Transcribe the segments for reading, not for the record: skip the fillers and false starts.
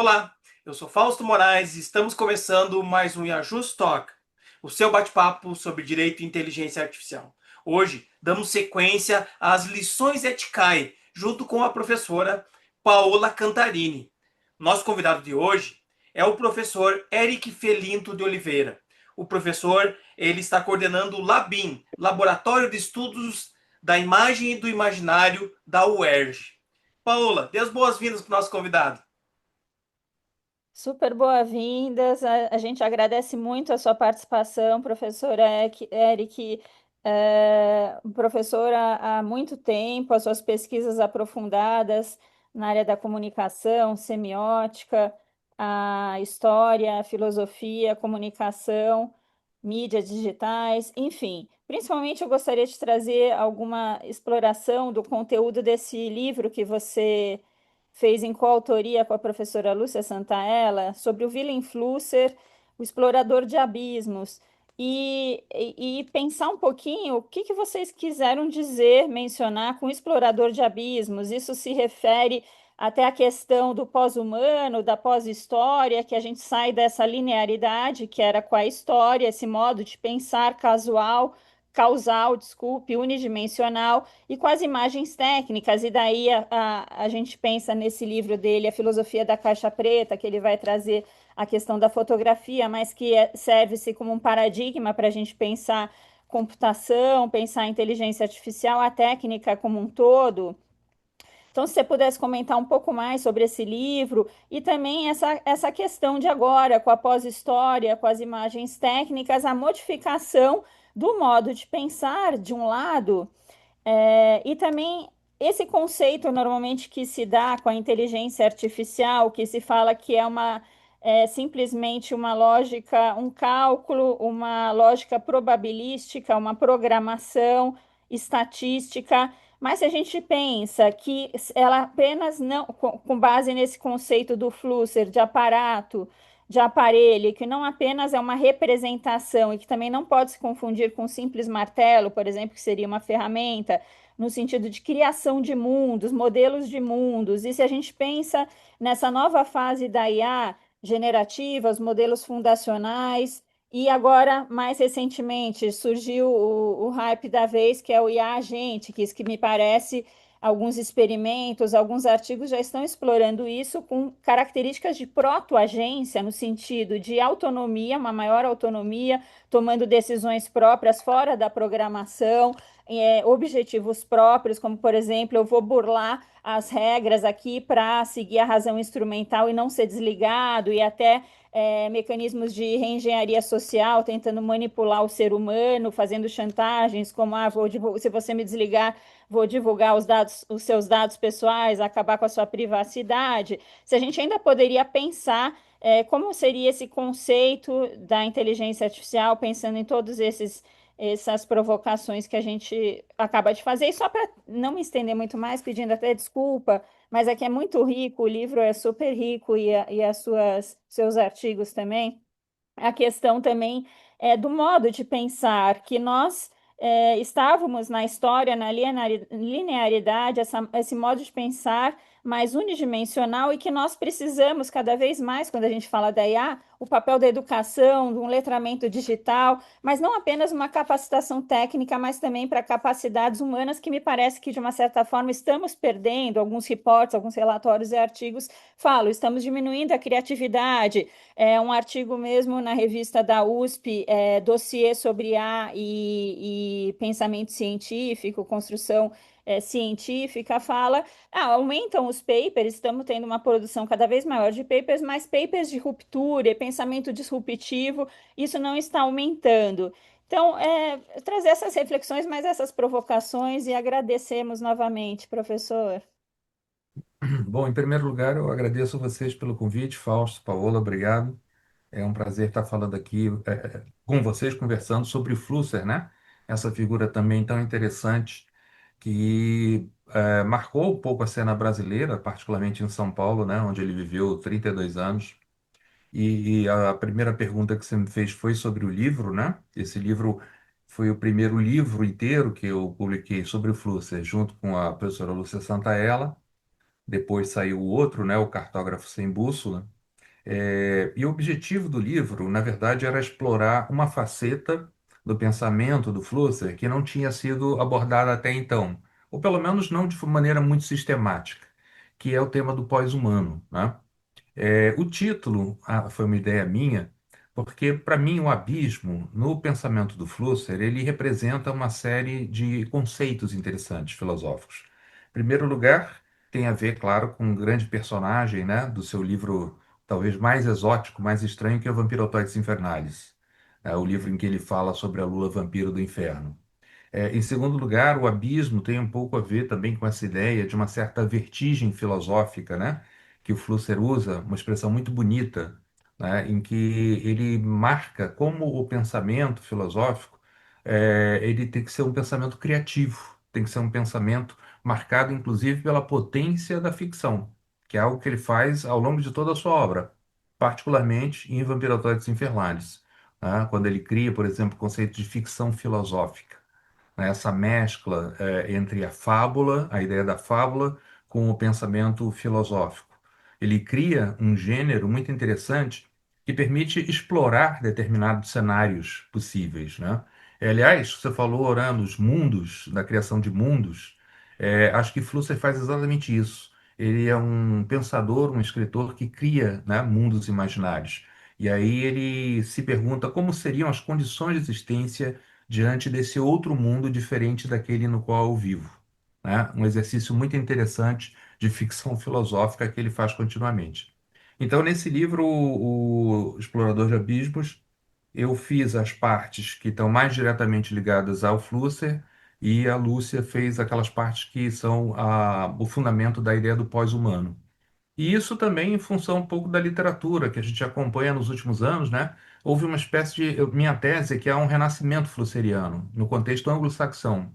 Olá, eu sou Fausto Moraes e estamos começando mais um Yajus Talk, o seu bate-papo sobre direito e inteligência artificial. Hoje, damos sequência às lições Etcai, junto com a professora Paola Cantarini. Nosso convidado de hoje é o professor Eric Felinto de Oliveira. O professor ele está coordenando o LABIM, Laboratório de Estudos da Imagem e do Imaginário da UERJ. Paola, dê as boas-vindas para o nosso convidado. Super boas-vindas. A gente agradece muito a sua participação, professora Eric, professora há muito tempo, as suas pesquisas aprofundadas na área da comunicação, semiótica, a história, a filosofia, a comunicação, mídias digitais, enfim. Principalmente eu gostaria de trazer alguma exploração do conteúdo desse livro que você fez em coautoria com a professora Lúcia Santaella sobre o Willem Flusser, o explorador de abismos, e pensar um pouquinho o que vocês quiseram dizer, mencionar com explorador de abismos. Isso se refere até à questão do pós-humano, da pós-história, que a gente sai dessa linearidade que era com a história, esse modo de pensar casual, causal, desculpe, unidimensional, e com as imagens técnicas, e daí a gente pensa nesse livro dele, A Filosofia da Caixa Preta, que ele vai trazer a questão da fotografia, mas que serve-se como um paradigma para a gente pensar computação, pensar inteligência artificial, a técnica como um todo. Então, se você pudesse comentar um pouco mais sobre esse livro e também essa questão de agora, com a pós-história, com as imagens técnicas, a modificação do modo de pensar, de um lado, e também esse conceito normalmente que se dá com a inteligência artificial, que se fala que é simplesmente uma lógica, um cálculo, uma lógica probabilística, uma programação estatística. Mas se a gente pensa que ela apenas não, com base nesse conceito do Flusser, de aparato, de aparelho, que não apenas é uma representação e que também não pode se confundir com um simples martelo, por exemplo, que seria uma ferramenta, no sentido de criação de mundos, modelos de mundos. E se a gente pensa nessa nova fase da IA generativa, os modelos fundacionais, e agora, mais recentemente, surgiu o hype da vez, que é o IA agente, que me parece alguns experimentos, alguns artigos já estão explorando isso com características de proto-agência, no sentido de autonomia, uma maior autonomia, tomando decisões próprias fora da programação, objetivos próprios, como, por exemplo, eu vou burlar as regras aqui para seguir a razão instrumental e não ser desligado, e até mecanismos de reengenharia social, tentando manipular o ser humano, fazendo chantagens, como se você me desligar, vou divulgar os seus dados pessoais, acabar com a sua privacidade. Se a gente ainda poderia pensar como seria esse conceito da inteligência artificial, pensando em todos essas provocações que a gente acaba de fazer. E só para não me estender muito mais, pedindo até desculpa, mas aqui é muito rico, o livro é super rico e as seus artigos também. A questão também é do modo de pensar que nós estávamos na história, na linearidade, esse modo de pensar mais unidimensional e que nós precisamos cada vez mais, quando a gente fala da IA, o papel da educação, de um letramento digital, mas não apenas uma capacitação técnica, mas também para capacidades humanas que me parece que, de uma certa forma, estamos perdendo. Alguns reportes, alguns relatórios e artigos falam, estamos diminuindo a criatividade. Um artigo mesmo na revista da USP, dossiê sobre IA e pensamento científico, construção científica, fala, aumentam os papers, estamos tendo uma produção cada vez maior de papers, mas papers de ruptura e pensamento disruptivo, isso não está aumentando. Então, trazer essas reflexões, mais essas provocações e agradecemos novamente, professor. Bom, em primeiro lugar, eu agradeço vocês pelo convite, Fausto, Paola, obrigado. É um prazer estar falando aqui com vocês, conversando sobre o Flusser, né? Essa figura também tão interessante que marcou um pouco a cena brasileira, particularmente em São Paulo, né? Onde ele viveu 32 anos. E a primeira pergunta que você me fez foi sobre o livro, né? Esse livro foi o primeiro livro inteiro que eu publiquei sobre o Flusser, junto com a professora Lúcia Santaella. depois saiu o outro, né, o Cartógrafo Sem Bússola. E o objetivo do livro, na verdade, era explorar uma faceta do pensamento do Flusser que não tinha sido abordada até então, ou pelo menos não de maneira muito sistemática, que é o tema do pós-humano, né? O título foi uma ideia minha, porque para mim o abismo no pensamento do Flusser ele representa uma série de conceitos interessantes filosóficos. Em primeiro lugar, tem a ver, claro, com um grande personagem, né, do seu livro talvez mais exótico, mais estranho, que é o Vampirotoides Infernalis, o livro em que ele fala sobre a lua vampiro do inferno. Em segundo lugar, o abismo tem um pouco a ver também com essa ideia de uma certa vertigem filosófica, né? Que o Flusser usa, uma expressão muito bonita, né? Em que ele marca como o pensamento filosófico ele tem que ser um pensamento criativo, tem que ser um pensamento marcado, inclusive, pela potência da ficção, que é algo que ele faz ao longo de toda a sua obra, particularmente em Vampiratoides Infernales, né? Quando ele cria, por exemplo, o conceito de ficção filosófica, né, essa mescla entre a fábula, a ideia da fábula, com o pensamento filosófico. Ele cria um gênero muito interessante que permite explorar determinados cenários possíveis, né? Aliás, você falou, orando, os mundos, da criação de mundos, acho que Flusser faz exatamente isso. Ele é um pensador, um escritor que cria, né, mundos imaginários. E aí ele se pergunta como seriam as condições de existência diante desse outro mundo diferente daquele no qual eu vivo, né? Um exercício muito interessante de ficção filosófica que ele faz continuamente. Então, nesse livro, o Explorador de Abismos, eu fiz as partes que estão mais diretamente ligadas ao Flusser e a Lúcia fez aquelas partes que são o fundamento da ideia do pós-humano. E isso também em função um pouco da literatura que a gente acompanha nos últimos anos, né? Houve uma espécie de. Minha tese é que há um renascimento flusseriano no contexto anglo-saxão.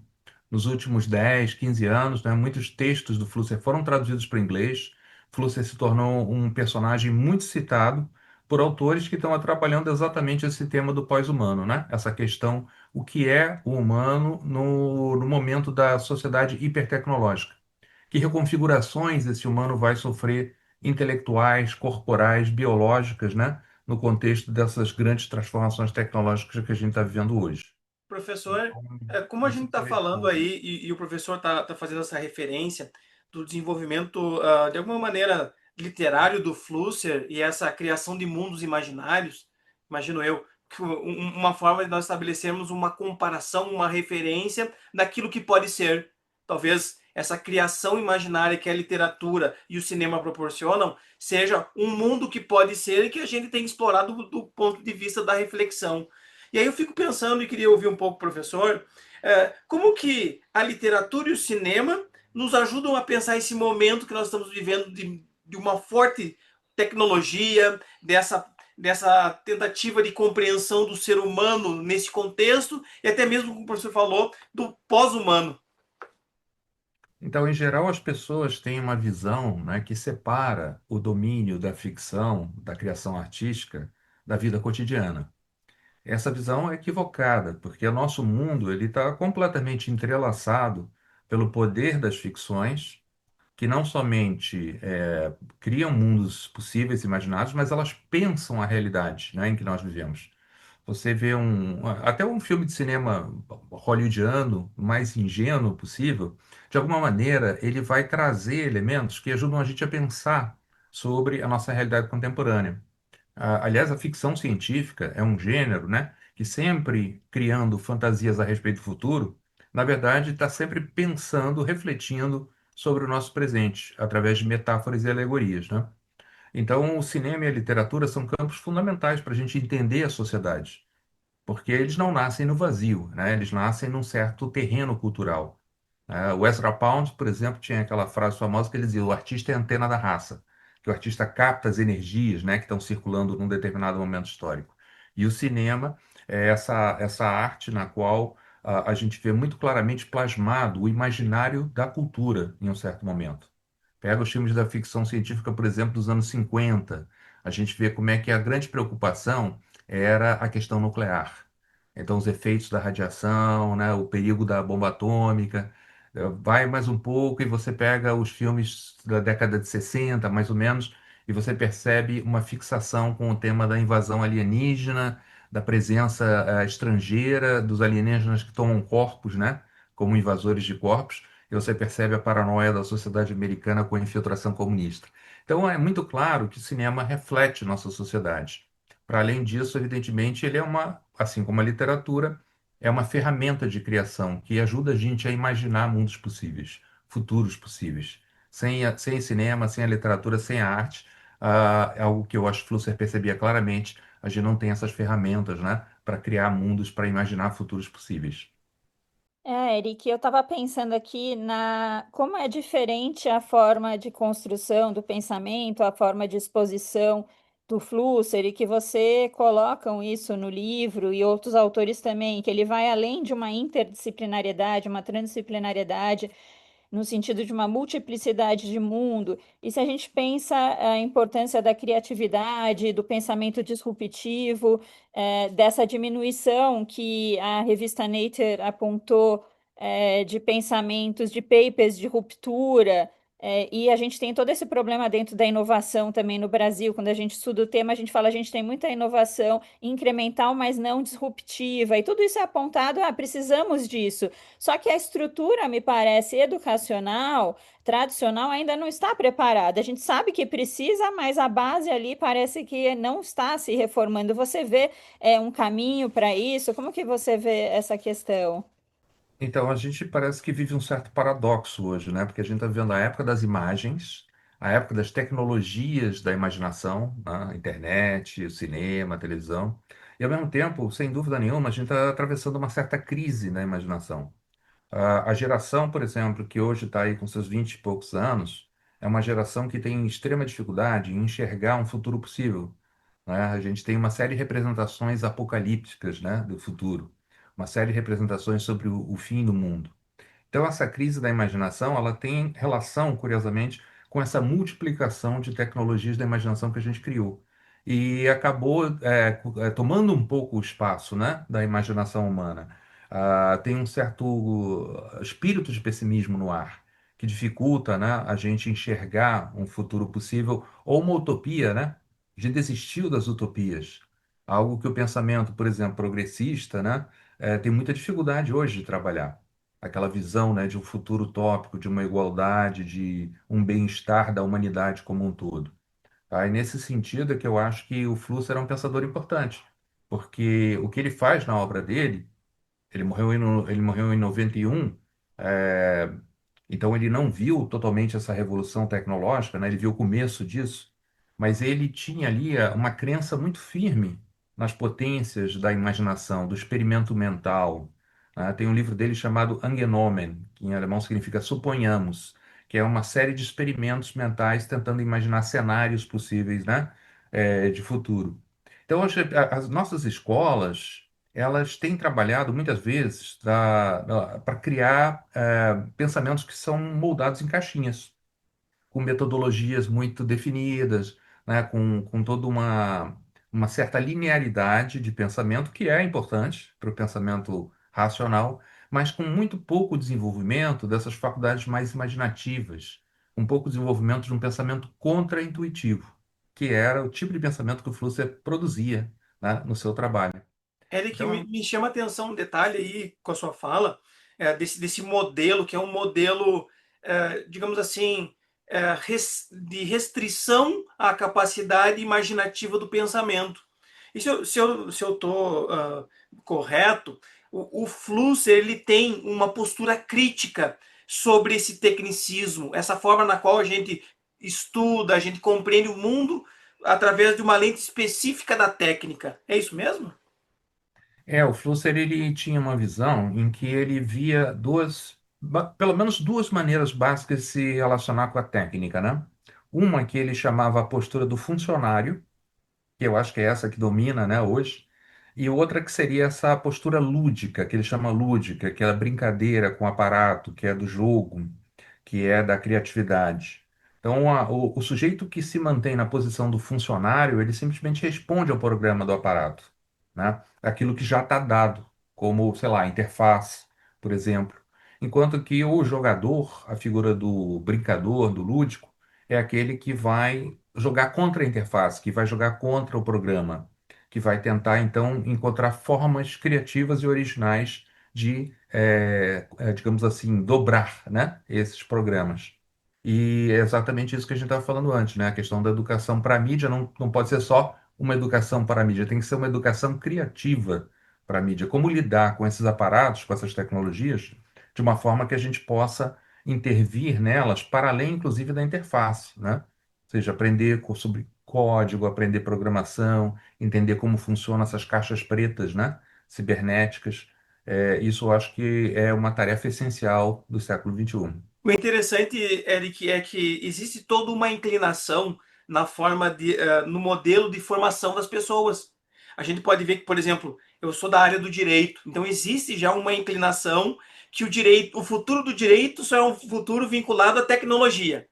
Nos últimos 10, 15 anos, né, muitos textos do Flusser foram traduzidos para o inglês. Flusser se tornou um personagem muito citado por autores que estão trabalhando exatamente esse tema do pós-humano, né? Essa questão, o que é o humano no momento da sociedade hipertecnológica, que reconfigurações esse humano vai sofrer intelectuais, corporais, biológicas, né? No contexto dessas grandes transformações tecnológicas que a gente está vivendo hoje. Professor, Então, como a gente isso está foi a falando escolha. aí, e o professor está fazendo essa referência do desenvolvimento, de alguma maneira, literário do Flusser e essa criação de mundos imaginários, imagino eu, que uma forma de nós estabelecermos uma comparação, uma referência daquilo que pode ser. Talvez essa criação imaginária que a literatura e o cinema proporcionam seja um mundo que pode ser e que a gente tem explorado do ponto de vista da reflexão. E aí eu fico pensando e queria ouvir um pouco o professor, como que a literatura e o cinema nos ajudam a pensar esse momento que nós estamos vivendo de uma forte tecnologia, dessa tentativa de compreensão do ser humano nesse contexto, e até mesmo, como o professor falou, do pós-humano. Então, em geral, as pessoas têm uma visão, né, que separa o domínio da ficção, da criação artística, da vida cotidiana. Essa visão é equivocada, porque o nosso mundo ele está completamente entrelaçado pelo poder das ficções, que não somente criam mundos possíveis, imaginados, mas elas pensam a realidade, né, em que nós vivemos. Você vê até um filme de cinema hollywoodiano, o mais ingênuo possível, de alguma maneira ele vai trazer elementos que ajudam a gente a pensar sobre a nossa realidade contemporânea. Aliás, a ficção científica é um gênero, né, que sempre criando fantasias a respeito do futuro, na verdade está sempre pensando, refletindo sobre o nosso presente, através de metáforas e alegorias, né? Então, o cinema e a literatura são campos fundamentais para a gente entender a sociedade, porque eles não nascem no vazio, né? Eles nascem num certo terreno cultural. O Ezra Pound, por exemplo, tinha aquela frase famosa que ele dizia: o artista é a antena da raça, que o artista capta as energias, né, que estão circulando num determinado momento histórico. E o cinema é essa arte na qual a gente vê muito claramente plasmado o imaginário da cultura em um certo momento. Pega os filmes da ficção científica, por exemplo, dos anos 50. A gente vê como é que a grande preocupação era a questão nuclear. Então, os efeitos da radiação, né, o perigo da bomba atômica. Vai mais um pouco e você pega os filmes da década de 60, mais ou menos, e você percebe uma fixação com o tema da invasão alienígena, da presença estrangeira, dos alienígenas que tomam corpos, né, como invasores de corpos, e você percebe a paranoia da sociedade americana com a infiltração comunista. Então é muito claro que o cinema reflete nossa sociedade. Para além disso, evidentemente, ele é uma, assim como a literatura, é uma ferramenta de criação que ajuda a gente a imaginar mundos possíveis, futuros possíveis. Sem cinema, sem a literatura, sem a arte, é algo que eu acho que Flusser percebia claramente, a gente não tem essas ferramentas, né, para criar mundos, para imaginar futuros possíveis. Eric, eu estava pensando aqui na como é diferente a forma de construção do pensamento, a forma de exposição do Flusser, e que você colocam isso no livro e outros autores também, que ele vai além de uma interdisciplinariedade, uma transdisciplinariedade, no sentido de uma multiplicidade de mundo. E se a gente pensa a importância da criatividade, do pensamento disruptivo, dessa diminuição que a revista Nature apontou, de pensamentos, de papers de ruptura. E a gente tem todo esse problema dentro da inovação também no Brasil. Quando a gente estuda o tema, a gente fala, a gente tem muita inovação incremental, mas não disruptiva. E tudo isso é apontado, precisamos disso. Só que a estrutura, me parece, educacional, tradicional, ainda não está preparada. A gente sabe que precisa, mas a base ali parece que não está se reformando. Você vê um caminho para isso? Como que você vê essa questão? Então, a gente parece que vive um certo paradoxo hoje, né? Porque a gente está vivendo a época das imagens, a época das tecnologias da imaginação, né? A internet, o cinema, a televisão. E, ao mesmo tempo, sem dúvida nenhuma, a gente está atravessando uma certa crise na imaginação. A geração, por exemplo, que hoje está aí com seus 20 e poucos anos, é uma geração que tem extrema dificuldade em enxergar um futuro possível, né? A gente tem uma série de representações apocalípticas, né, do futuro, uma série de representações sobre o fim do mundo. Então, essa crise da imaginação, ela tem relação, curiosamente, com essa multiplicação de tecnologias da imaginação que a gente criou. E acabou tomando um pouco o espaço, né, da imaginação humana. Tem um certo espírito de pessimismo no ar, que dificulta, né, a gente enxergar um futuro possível ou uma utopia, né? A gente desistiu das utopias. Algo que o pensamento, por exemplo, progressista, né, tem muita dificuldade hoje de trabalhar aquela visão, né, de um futuro utópico, de uma igualdade, de um bem-estar da humanidade como um todo. Tá? E nesse sentido é que eu acho que o Flusser é um pensador importante, porque o que ele faz na obra dele, ele morreu em 91, é, então ele não viu totalmente essa revolução tecnológica, né? Ele viu o começo disso, mas ele tinha ali uma crença muito firme nas potências da imaginação, do experimento mental. Né? Tem um livro dele chamado Angenomen, que em alemão significa suponhamos, que é uma série de experimentos mentais tentando imaginar cenários possíveis, né? De futuro. Então, as nossas escolas elas têm trabalhado muitas vezes para criar pensamentos que são moldados em caixinhas, com metodologias muito definidas, né, com toda uma certa linearidade de pensamento, que é importante para o pensamento racional, mas com muito pouco desenvolvimento dessas faculdades mais imaginativas, um pouco desenvolvimento de um pensamento contra-intuitivo, que era o tipo de pensamento que o Flusser produzia, né, no seu trabalho. Eric, me, Então, me chama a atenção um detalhe aí com a sua fala, desse modelo, que é um modelo, digamos assim, de restrição à capacidade imaginativa do pensamento. E se eu tô, correto, o Flusser ele tem uma postura crítica sobre esse tecnicismo, essa forma na qual a gente estuda, a gente compreende o mundo através de uma lente específica da técnica. É isso mesmo? o Flusser ele tinha uma visão em que ele via pelo menos duas maneiras básicas de se relacionar com a técnica, né? Uma que ele chamava a postura do funcionário, que eu acho que é essa que domina, né, hoje, e outra que seria essa postura lúdica, que ele chama lúdica, que é a brincadeira com o aparato, que é do jogo, que é da criatividade. Então, o sujeito que se mantém na posição do funcionário, ele simplesmente responde ao programa do aparato, né? Aquilo que já está dado, como, sei lá, interface, por exemplo. enquanto que o jogador, a figura do brincador, do lúdico, é aquele que vai jogar contra a interface, que vai jogar contra o programa, que vai tentar, então, encontrar formas criativas e originais de, digamos assim, dobrar, né, esses programas. E é exatamente isso que a gente estava falando antes, né? A questão da educação para a mídia não pode ser só uma educação para a mídia, tem que ser uma educação criativa para a mídia. Como lidar com esses aparatos, com essas tecnologias, de uma forma que a gente possa intervir nelas para além, inclusive, da interface, né? Ou seja, aprender sobre código, aprender programação, entender como funcionam essas caixas pretas, né? Cibernéticas. Isso eu acho que é uma tarefa essencial do século XXI. O interessante, Eric, é que existe toda uma inclinação na forma no modelo de formação das pessoas. A gente pode ver que, por exemplo, eu sou da área do direito, então existe já uma inclinação que o futuro do direito só é um futuro vinculado à tecnologia.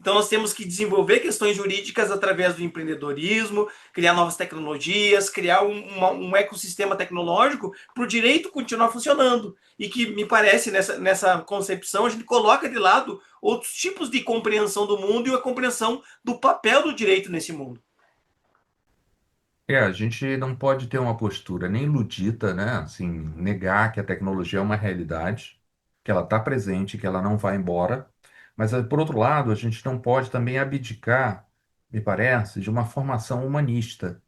Então nós temos que desenvolver questões jurídicas através do empreendedorismo, criar novas tecnologias, criar um ecossistema tecnológico para o direito continuar funcionando. E que me parece, nessa concepção, a gente coloca de lado outros tipos de compreensão do mundo e a compreensão do papel do direito nesse mundo. A gente não pode ter uma postura nem ludita, né? Assim, negar que a tecnologia é uma realidade, que ela está presente, que ela não vai embora. Mas, por outro lado, a gente não pode também abdicar, me parece, de uma formação humanista.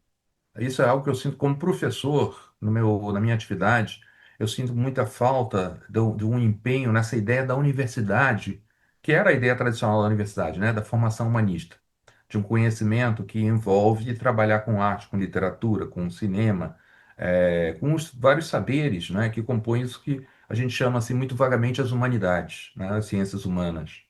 Isso é algo que eu sinto como professor na minha atividade. Eu sinto muita falta de um empenho nessa ideia da universidade, que era a ideia tradicional da universidade, né? Da formação humanista de um conhecimento que envolve trabalhar com arte, com literatura, com cinema, com os vários saberes, né, que compõem isso que a gente chama assim muito vagamente as humanidades, né, as ciências humanas.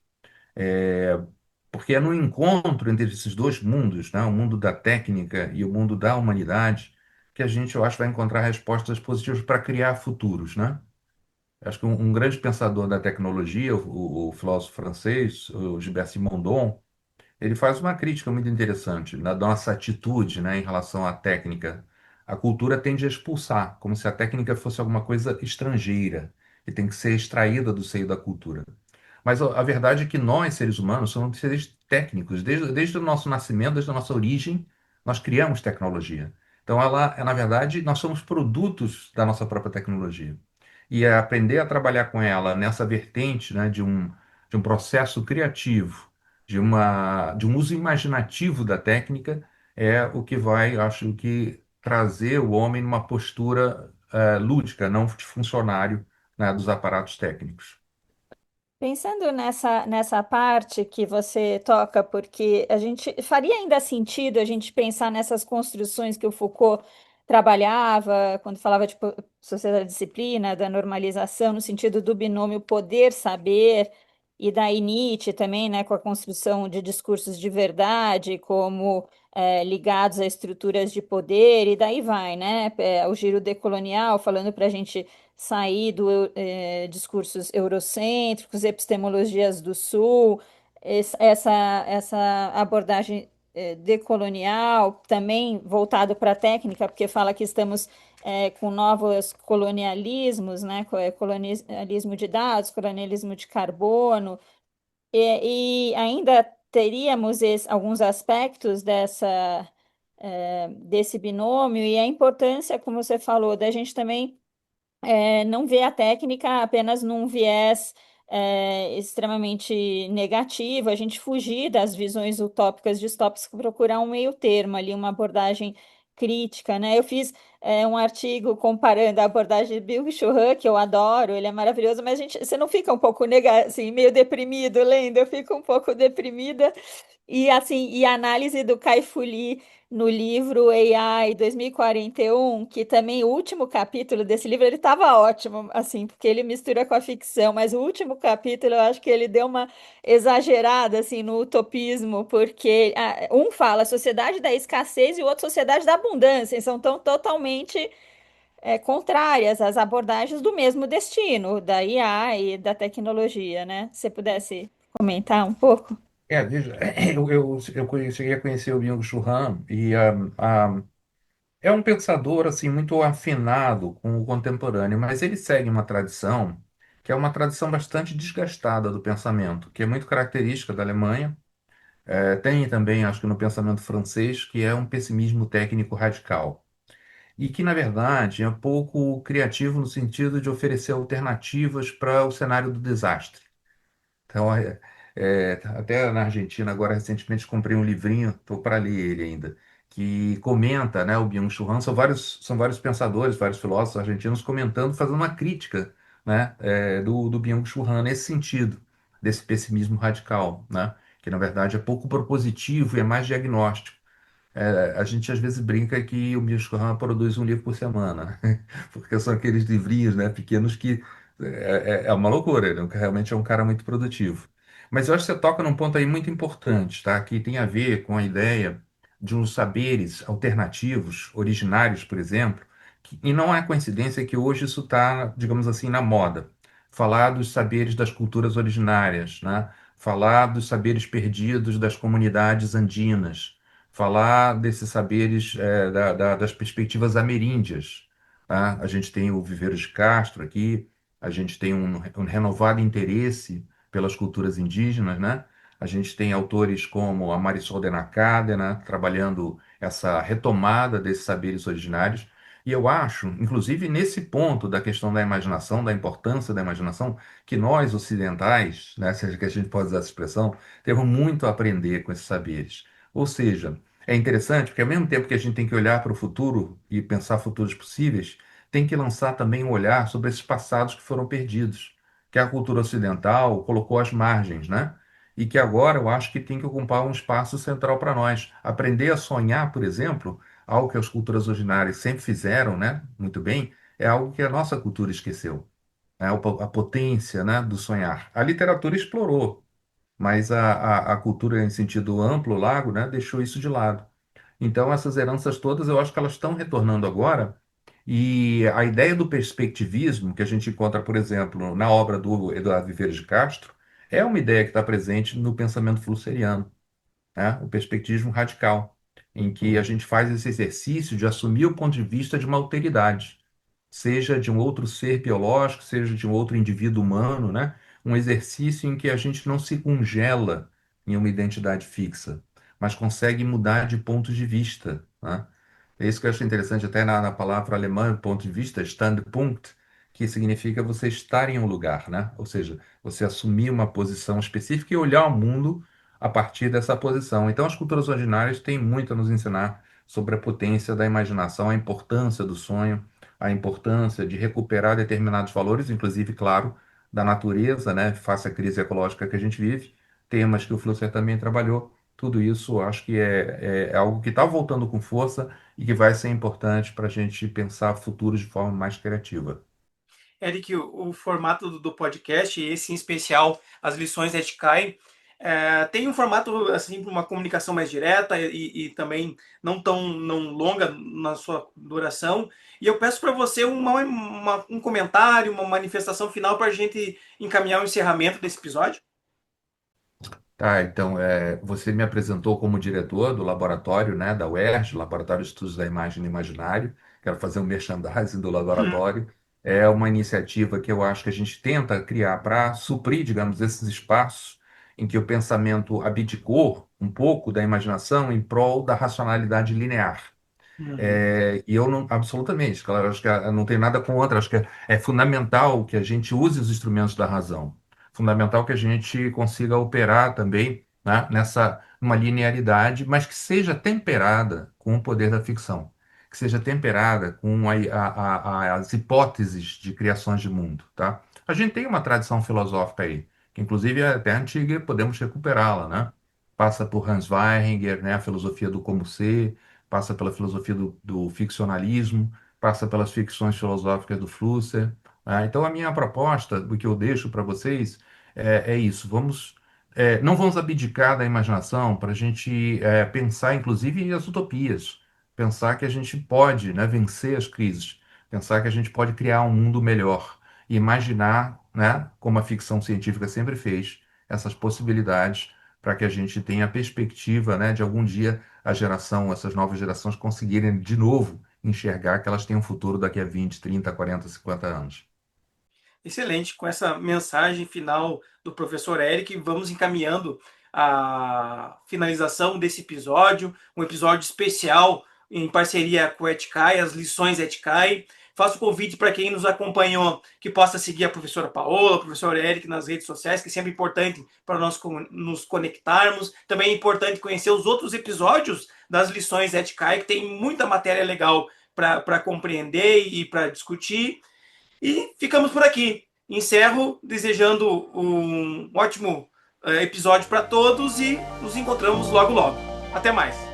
Porque é no encontro entre esses dois mundos, né, o mundo da técnica e o mundo da humanidade, que a gente, eu acho, vai encontrar respostas positivas para criar futuros, né? Eu acho que um grande pensador da tecnologia, o filósofo francês, o Gilbert Simondon, ele faz uma crítica muito interessante da nossa atitude, né, em relação à técnica. A cultura tende a expulsar, como se a técnica fosse alguma coisa estrangeira, que tem que ser extraída do seio da cultura. Mas a verdade é que nós, seres humanos, somos seres técnicos. Desde o nosso nascimento, desde a nossa origem, nós criamos tecnologia. Então, na verdade, nós somos produtos da nossa própria tecnologia. E aprender a trabalhar com ela nessa vertente, né, de um processo criativo, de um uso imaginativo da técnica, é o que vai, acho que, trazer o homem numa postura, lúdica, não de funcionário, né, dos aparatos técnicos. Pensando nessa parte que você toca, porque a gente faria ainda sentido a gente pensar nessas construções que o Foucault trabalhava quando falava de sociedade da disciplina, da normalização, no sentido do binômio poder-saber, e daí Nietzsche também, né, com a construção de discursos de verdade, como ligados a estruturas de poder, e daí vai, né, o giro decolonial, falando para a gente sair do discursos eurocêntricos, epistemologias do Sul, essa abordagem decolonial, também voltado para a técnica, porque fala que estamos com novos colonialismos, né, colonialismo de dados, colonialismo de carbono, e ainda teríamos alguns aspectos desse binômio e a importância, como você falou, da gente também não ver a técnica apenas num viés extremamente negativo, a gente fugir das visões utópicas, distópicas, procurar um meio termo ali, uma abordagem crítica, né? Eu fiz um artigo comparando a abordagem de Byung-Chul Han, que eu adoro, ele é maravilhoso, mas você não fica um pouco assim, meio deprimido lendo? Eu fico um pouco deprimida e assim, e a análise do Kai-Fu Lee no livro AI 2041, que também o último capítulo desse livro, ele estava ótimo, assim, porque ele mistura com a ficção, mas o último capítulo eu acho que ele deu uma exagerada assim no utopismo, porque um fala sociedade da escassez e o outro sociedade da abundância, e são tão totalmente contrárias às abordagens do mesmo destino, da IA e da tecnologia, né? Se você pudesse comentar um pouco. Veja, cheguei a conhecer o Byung-Chul Han e é um pensador assim muito afinado com o contemporâneo, mas ele segue uma tradição que é uma tradição bastante desgastada do pensamento, que é muito característica da Alemanha. Tem também, acho que no pensamento francês, que é um pessimismo técnico radical. E que, na verdade, é pouco criativo no sentido de oferecer alternativas para o cenário do desastre. Então, até na Argentina, agora recentemente comprei um livrinho, estou para ler ele ainda, que comenta, né, o Byung-Chul Han, são vários pensadores, vários filósofos argentinos comentando, fazendo uma crítica, né, do Byung-Chul Han nesse sentido, desse pessimismo radical, né, que na verdade é pouco propositivo e é mais diagnóstico. A gente às vezes brinca que o Mishcon produz um livro por semana, porque são aqueles livrinhos, né, pequenos que é uma loucura, ele realmente é um cara muito produtivo. Mas eu acho que você toca num ponto aí muito importante, tá? Que tem a ver com a ideia de uns saberes alternativos, originários, por exemplo, e não é coincidência que hoje isso está, digamos assim, na moda. Falar dos saberes das culturas originárias, né? Falar dos saberes perdidos das comunidades andinas, falar desses saberes das perspectivas ameríndias. Tá? A gente tem o Viveiros de Castro aqui, a gente tem um renovado interesse pelas culturas indígenas, né? A gente tem autores como a Marisol de Nakade, né? Trabalhando essa retomada desses saberes originários. E eu acho, inclusive nesse ponto da questão da imaginação, da importância da imaginação, que nós ocidentais, né, seja que a gente pode usar essa expressão, temos muito a aprender com esses saberes. Ou seja, é interessante porque ao mesmo tempo que a gente tem que olhar para o futuro e pensar futuros possíveis, tem que lançar também um olhar sobre esses passados que foram perdidos, que a cultura ocidental colocou às margens, né? E que agora eu acho que tem que ocupar um espaço central para nós. Aprender a sonhar, por exemplo, algo que as culturas originárias sempre fizeram, né? Muito bem, é algo que a nossa cultura esqueceu. É a potência, né, do sonhar. A literatura explorou, mas a cultura em sentido amplo, largo, né, deixou isso de lado. Então, essas heranças todas, eu acho que elas estão retornando agora, e a ideia do perspectivismo, que a gente encontra, por exemplo, na obra do Eduardo Viveiros de Castro, é uma ideia que está presente no pensamento flusseriano, né? O perspectivismo radical, em que a gente faz esse exercício de assumir o ponto de vista de uma alteridade, seja de um outro ser biológico, seja de um outro indivíduo humano, né? Um exercício em que a gente não se congela em uma identidade fixa, mas consegue mudar de ponto de vista, né? É isso que eu acho interessante até na palavra alemã, ponto de vista, Standpunkt, que significa você estar em um lugar, né? Ou seja, você assumir uma posição específica e olhar o mundo a partir dessa posição. Então, as culturas originárias têm muito a nos ensinar sobre a potência da imaginação, a importância do sonho, a importância de recuperar determinados valores, inclusive, claro, da natureza, né, face à crise ecológica que a gente vive, temas que o Flusser também trabalhou. Tudo isso acho que é algo que está voltando com força e que vai ser importante para a gente pensar futuros de forma mais criativa. Eric, o formato do podcast, esse em especial, as lições Etkai, tem um formato assim para uma comunicação mais direta e também não longa na sua duração. E eu peço para você um comentário, uma manifestação final para a gente encaminhar o encerramento desse episódio. Tá, então, você me apresentou como diretor do laboratório, né, da UERJ, Laboratório de Estudos da Imagem e do Imaginário. Quero fazer um merchandising do laboratório. É uma iniciativa que eu acho que a gente tenta criar para suprir, digamos, esses espaços em que o pensamento abdicou um pouco da imaginação em prol da racionalidade linear. Uhum. E eu não, absolutamente, claro, acho que eu não tenho nada contra, acho que é fundamental que a gente use os instrumentos da razão, fundamental que a gente consiga operar também, né, numa linearidade, mas que seja temperada com o poder da ficção, que seja temperada com as hipóteses de criações de mundo, tá? A gente tem uma tradição filosófica aí, que inclusive é até antiga, e podemos recuperá-la, né? Passa por Hans Weininger, né, a filosofia do como ser, passa pela filosofia do ficcionalismo, passa pelas ficções filosóficas do Flusser. Então, a minha proposta, o que eu deixo para vocês, é isso. Não vamos abdicar da imaginação para a gente pensar, inclusive, em as utopias. Pensar que a gente pode, né, vencer as crises. Pensar que a gente pode criar um mundo melhor. E imaginar, né, como a ficção científica sempre fez, essas possibilidades para que a gente tenha a perspectiva, né, de algum dia essas novas gerações conseguirem de novo enxergar que elas têm um futuro daqui a 20, 30, 40, 50 anos. Excelente, com essa mensagem final do professor Eric, vamos encaminhando a finalização desse episódio, um episódio especial em parceria com o Etcai, as lições Etcai. Faço o convite para quem nos acompanhou que possa seguir a professora Paola, o professor Eric nas redes sociais, que é sempre importante para nós nos conectarmos. Também é importante conhecer os outros episódios das lições Etcai, que tem muita matéria legal para compreender e para discutir. E ficamos por aqui. Encerro desejando um ótimo episódio para todos e nos encontramos logo logo. Até mais.